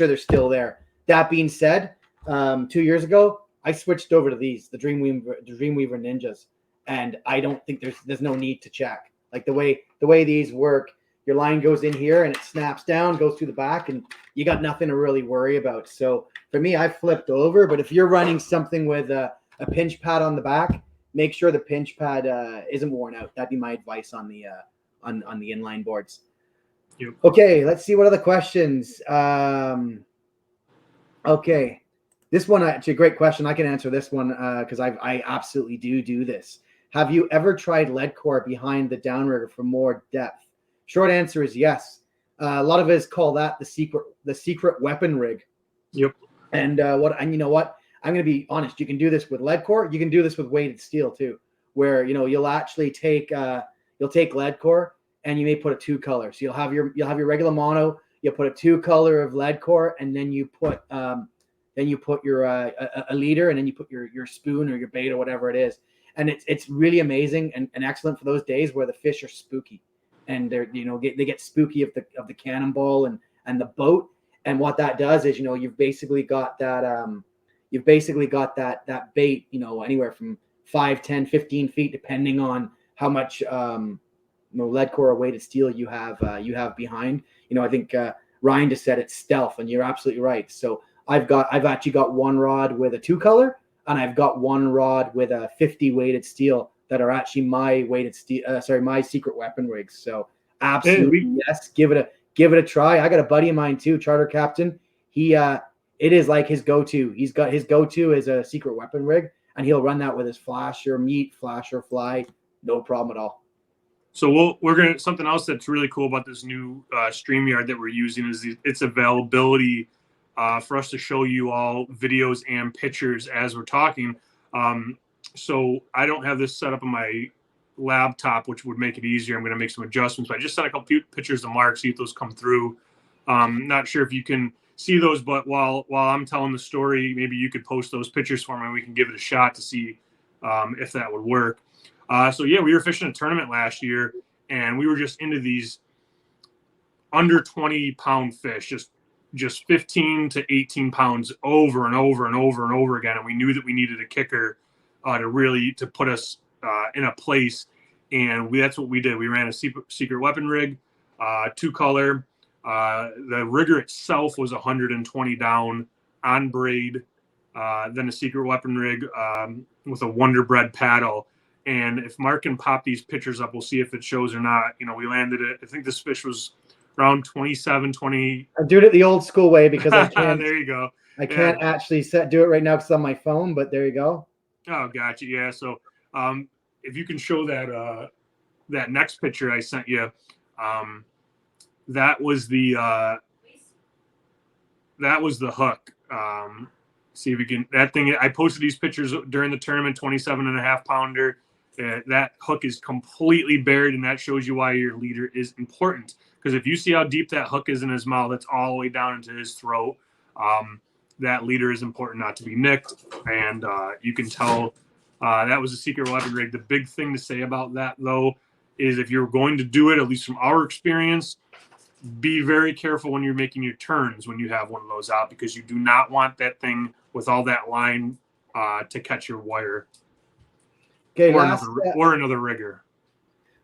they're still there. That being said, 2 years ago I switched over to the Dreamweaver Ninjas, and I don't think there's no need to check. Like the way these work. Your line goes in here and it snaps down, goes through the back, and you got nothing to really worry about. So for me, I flipped over. But if you're running something with a pinch pad on the back, make sure the pinch pad isn't worn out. That'd be my advice on the inline boards. Yep. Okay, let's see what other questions. Okay, this one actually a great question. I can answer this one because I absolutely do this. Have you ever tried lead core behind the downrigger for more depth? Short answer is yes. A lot of us call that the secret weapon rig. Yep. And you know what? I'm going to be honest. You can do this with lead core. You can do this with weighted steel too, where you'll actually take lead core and you may put a 2-color. So you'll have your regular mono. You'll put a 2-color of lead core, and then you put your a leader, and then you put your spoon or your bait or whatever it is. And it's really amazing and excellent for those days where the fish are spooky. And they get spooky of the cannonball and the boat, and what that does is you've basically got that bait anywhere from 5, 10, 15 feet depending on how much lead core or weighted steel you have behind. I think Ryan just said it's stealth, and you're absolutely right. So I've actually got one rod with a 2-color, and I've got one rod with a 50 weighted steel that are actually my weighted steel. My secret weapon rigs. So absolutely yes, give it a try. I got a buddy of mine too, charter captain. It is like his go-to. He's got his go-to is a secret weapon rig, and he'll run that with his flasher, meat, flasher, fly, no problem at all. So we're gonna something else that's really cool about this new StreamYard that we're using is its availability for us to show you all videos and pictures as we're talking. So I don't have this set up on my laptop, which would make it easier. I'm going to make some adjustments. But I just sent a couple pictures to Marc, see if those come through. Not sure if you can see those, but while I'm telling the story, maybe you could post those pictures for me and we can give it a shot to see if that would work. We were fishing a tournament last year, and we were just into these under 20-pound fish, just 15 to 18 pounds over and over and over and over again. And we knew that we needed a kicker to put us in a place, and that's what we did. We ran a secret weapon rig, 2-color. The rigger itself was 120 down on braid, then a secret weapon rig with a Wonder Bread paddle. And if Marc can pop these pictures up, we'll see if it shows or not. We landed it. I think this fish was around 27, 20. I'm doing it the old school way because I can't. There you go. I can't actually do it right now because it's on my phone, but there you go. Oh, gotcha. Yeah. So, if you can show that next picture I sent you, that was the hook. See if you can, that thing, I posted these pictures during the tournament, 27.5 pounder. That hook is completely buried, and that shows you why your leader is important. Because if you see how deep that hook is in his mouth, it's all the way down into his throat. That leader is important not to be nicked, and you can tell that was a secret weapon rig. The big thing to say about that, though, is if you're going to do it, at least from our experience, be very careful when you're making your turns when you have one of those out, because you do not want that thing with all that line to catch your wire. Okay, or another rigger.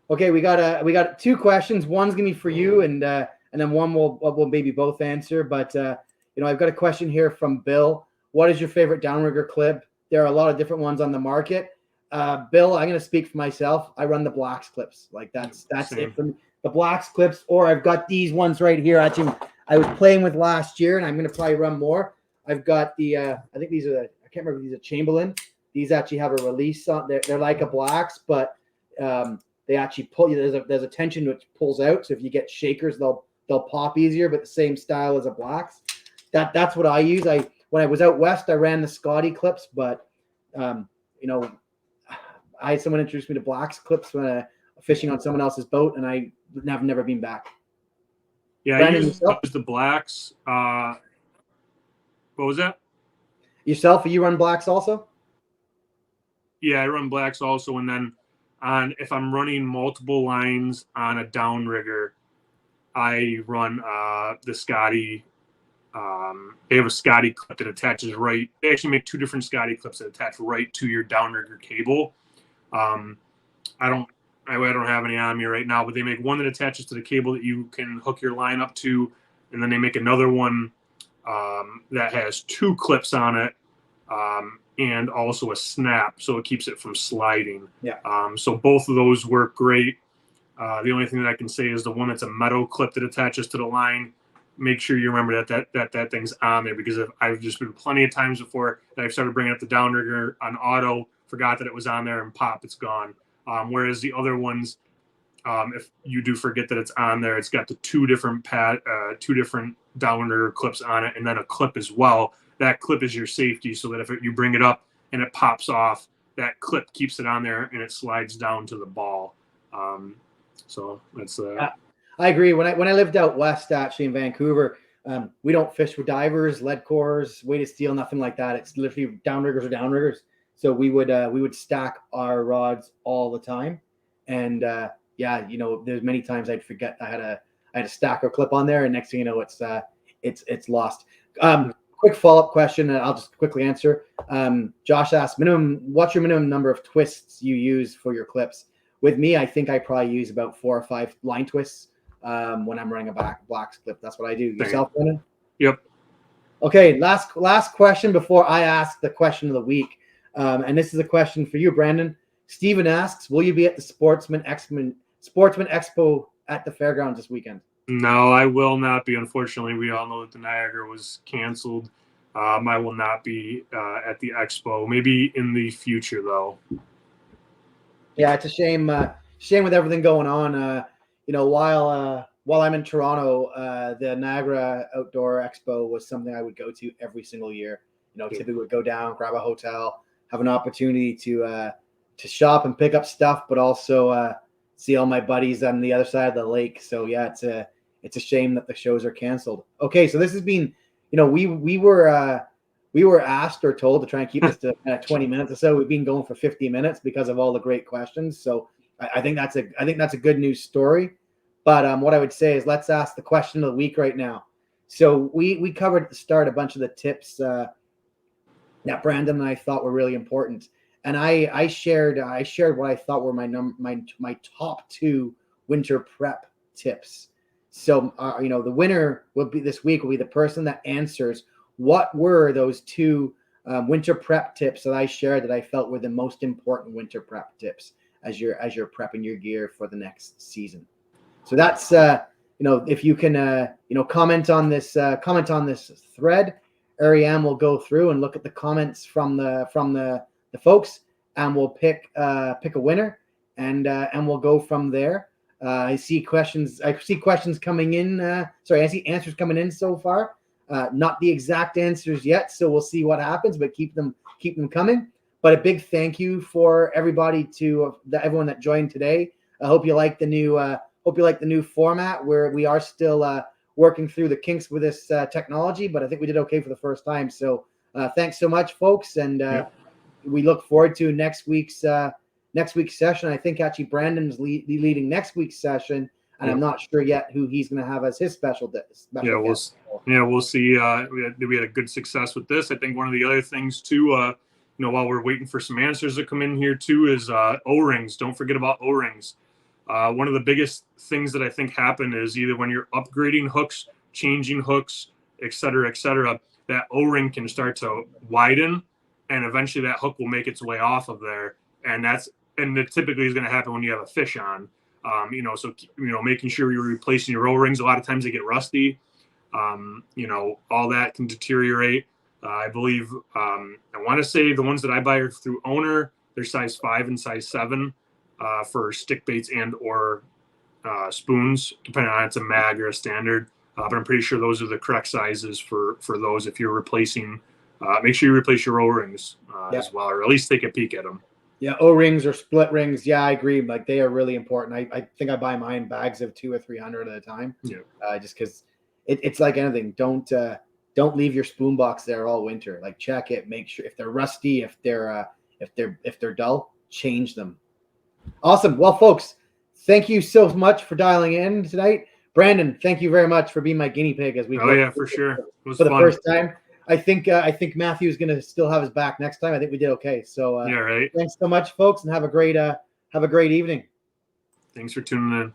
Okay, we got two questions. One's gonna be for you, and then one we'll maybe both answer. But I've got a question here from Bill. What is your favorite downrigger clip? There are a lot of different ones on the market. Bill, I'm gonna speak for myself. I run the Blacks clips. Like that's it for me. The Blacks clips, or I've got these ones right here. Actually, I was playing with last year, and I'm gonna probably run more. I've got the I think these are I can't remember if these are Chamberlain. These actually have a release on. They're like a Blacks, but they actually pull you. There's a tension which pulls out. So if you get shakers, they'll pop easier, but the same style as a Blacks. That's what I use. When I was out west, I ran the Scotty clips, but I had someone introduce me to Blacks clips when fishing on someone else's boat, and I have never been back. Yeah, Brandon, I use the Blacks. What was that? Yourself? You run Blacks also? Yeah, I run Blacks also, and then if I'm running multiple lines on a downrigger, I run the Scotty. They have a Scotty clip that attaches right. They actually make two different Scotty clips that attach right to your downrigger cable. I don't have any on me right now, but they make one that attaches to the cable that you can hook your line up to, and then they make another one that has two clips on it, and also a snap, so it keeps it from sliding. Yeah. So both of those work great. The only thing that I can say is the one that's a metal clip that attaches to the line. Make sure you remember that thing's on there, because I've just been plenty of times before that I've started bringing up the downrigger on auto, forgot that it was on there, and pop, it's gone. Whereas the other ones, if you do forget that it's on there, it's got the two different downrigger clips on it, and then a clip as well. That clip is your safety, so that if you bring it up and it pops off, that clip keeps it on there and it slides down to the ball. So that's I agree. When I lived out west, actually in Vancouver, we don't fish with divers, lead cores, weighted steel, nothing like that. It's literally downriggers or downriggers. So we would stack our rods all the time, and there's many times I'd forget I had a stacker clip on there, and next thing you know, it's lost. Quick follow-up question, and I'll just quickly answer. Josh asked, what's your minimum number of twists you use for your clips? With me, I think I probably use about 4 or 5 line twists when I'm running a Blacks clip. That's what I do. Yourself, Brendan? Yep. Okay, last question before I ask the question of the week. And this is a question for you, Brandon. Steven asks, will you be at the Sportsman Expo at the fairgrounds this weekend? No, I will not be. Unfortunately, we all know that the Niagara was canceled. I will not be at the expo. Maybe in the future, though. Yeah, it's a shame. Shame with everything going on. While I'm in Toronto, the Niagara Outdoor Expo was something I would go to every single year. Typically would go down, grab a hotel, have an opportunity to shop and pick up stuff, but also see all my buddies on the other side of the lake. So yeah, it's a shame that the shows are canceled. Okay, so this has been, we were asked or told to try and keep this to 20 minutes or so. We've been going for 50 minutes because of all the great questions. So I think that's a good news story. But what I would say is let's ask the question of the week right now. So we covered at the start a bunch of the tips that Brandon and I thought were really important, and I shared what I thought were my top 2 winter prep tips. So the winner this week will be the person that answers what were those 2 winter prep tips that I shared that I felt were the most important winter prep tips as you're prepping your gear for the next season. So that's if you can comment on this thread, Ariane will go through and look at the comments from the folks, and we'll pick a winner, and we'll go from there. I see questions coming in. I see answers coming in so far. Not the exact answers yet, so we'll see what happens, but keep them coming. But a big thank you for everybody everyone that joined today. I hope you like the new format, where we are still working through the kinks with this technology, but I think we did okay for the first time. So thanks so much, folks, and we look forward to next week's session. I think actually Brandon's leading next week's session, and I'm not sure yet who he's going to have as his special guest. We'll see. We had a good success with this. I think one of the other things too, while we're waiting for some answers to come in here too, is O-rings. Don't forget about O-rings. One of the biggest things that I think happen is either when you're upgrading hooks, changing hooks, et cetera, that O-ring can start to widen, and eventually that hook will make its way off of there. And it typically is going to happen when you have a fish on. So making sure you're replacing your O-rings. A lot of times they get rusty. All that can deteriorate. I believe I want to say the ones that I buy are through Owner. They're size 5 and size 7 for stick baits and or spoons, depending on if it's a mag or a standard. But I'm pretty sure those are the correct sizes for those. If you're replacing, make sure you replace your O-rings as well, or at least take a peek at them. Yeah, O-rings or split rings. Yeah, I agree. Like they are really important. I think I buy mine bags of 200 or 300 at a time. Yeah. Just because it's like anything. Don't leave your spoon box there all winter. Like check it. Make sure if they're rusty, if they're dull, change them. Awesome. Well, folks, thank you so much for dialing in tonight. Brandon, thank you very much for being my guinea pig as we. Oh yeah, for sure. It was for fun. The first time. I think Matthew's going to still have his back next time. I think we did okay. So yeah, right. Thanks so much, folks, and have a great evening. Thanks for tuning in.